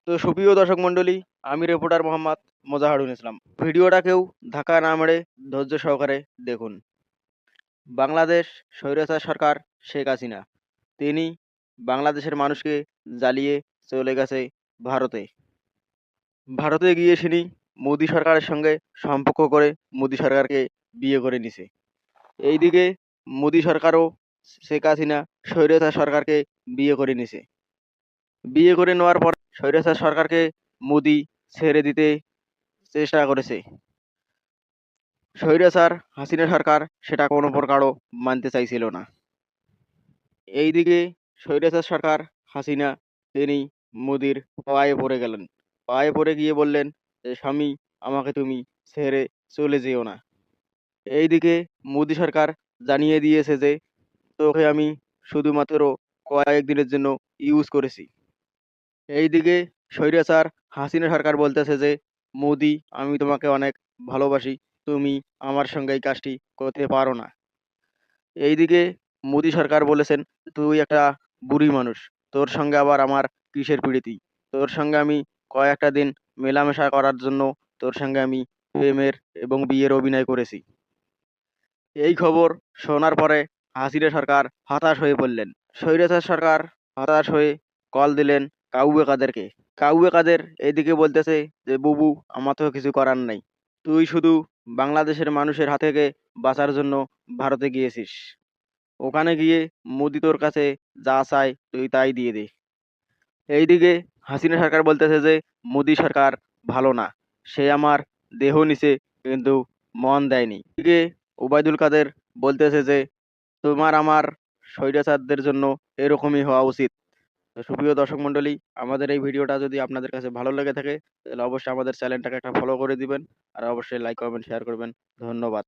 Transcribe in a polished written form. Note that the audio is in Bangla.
তো সুপ্রিয় দর্শক মণ্ডলী, আমি রিপোর্টার মোহাম্মদ মোজাহারুল ইসলাম। ভিডিওটা কেউ ধাক্কা না মেরে ধৈর্য সহকারে দেখুন। বাংলাদেশ স্বৈরাচার সরকার শেখ হাসিনা, তিনি বাংলাদেশের মানুষকে জ্বালিয়ে চলে গেছে ভারতে। ভারতে গিয়ে তিনি মোদি সরকারের সঙ্গে সম্পর্ক করে মোদি সরকারকে বিয়ে করে নিছে। এইদিকে মোদি সরকারও শেখ হাসিনা স্বৈরাচার সরকারকে বিয়ে করে নিছে। বিয়ে করে নেওয়ার পর স্বৈরাচার সরকারকে মোদি ছেড়ে দিতে চেষ্টা করেছে। স্বৈরাচার হাসিনা সরকার সেটা কোনো প্রকারও মানতে চাইছিল না। এইদিকে স্বৈরাচার সরকার হাসিনা, তিনি মোদির পায়ে পড়ে গেলেন। পায়ে পড়ে গিয়ে বললেন যে, স্বামী, আমাকে তুমি ছেড়ে চলে যেও না। এইদিকে মোদি সরকার জানিয়ে দিয়েছে যে, তোকে আমি শুধুমাত্র কয়েকদিনের জন্য ইউজ করেছি। এইদিকে স্বৈরাচার হাসিনা সরকার বলতেছে যে, মোদি, আমি তোমাকে অনেক ভালোবাসি, তুমি আমার সঙ্গে এই কাজটি করতে পারো না। এইদিকে মোদি সরকার বলেছেন, তুই একটা বুড়ি মানুষ, তোর সঙ্গে আবার আমার কিসের প্রীতি? তোর সঙ্গে আমি কয়েকটা দিন মেলামেশা করার জন্য তোর সঙ্গে আমি প্রেমের এবং বিয়ের অভিনয় করেছি। এই খবর শোনার পরে হাসিনা সরকার হতাশ হয়ে পড়লেন। স্বৈরাচার সরকার হতাশ হয়ে কল দিলেন কাউয়ে কাদেরকে। কাউয়ে কাদের এদিকে বলতেছে যে, বুবু, আমার তো কিছু করার নাই, তুই শুধু বাংলাদেশের মানুষের হাত থেকে বাঁচার জন্য ভারতে গিয়েছিস। ওখানে গিয়ে মোদি তোর কাছে যা চায় তুই তাই দিয়ে দে। এইদিকে হাসিনা সরকার বলতেছে যে, মোদি সরকার ভালো না, সে আমার দেহ নিছে কিন্তু মন দেয়নি। এদিকে ওবায়দুল কাদের বলতেছে যে, তোমার আমার স্বৈরাচারদের জন্য এরকমই হওয়া উচিত। তো সুপ্রিয় দর্শক মণ্ডলী, আমাদের এই ভিডিওটা যদি আপনাদের কাছে ভালো লেগে থাকে তাহলে অবশ্যই আমাদের চ্যানেলটাকে একটা ফলো করে দিবেন, আর অবশ্যই লাইক, কমেন্ট, শেয়ার করবেন। ধন্যবাদ।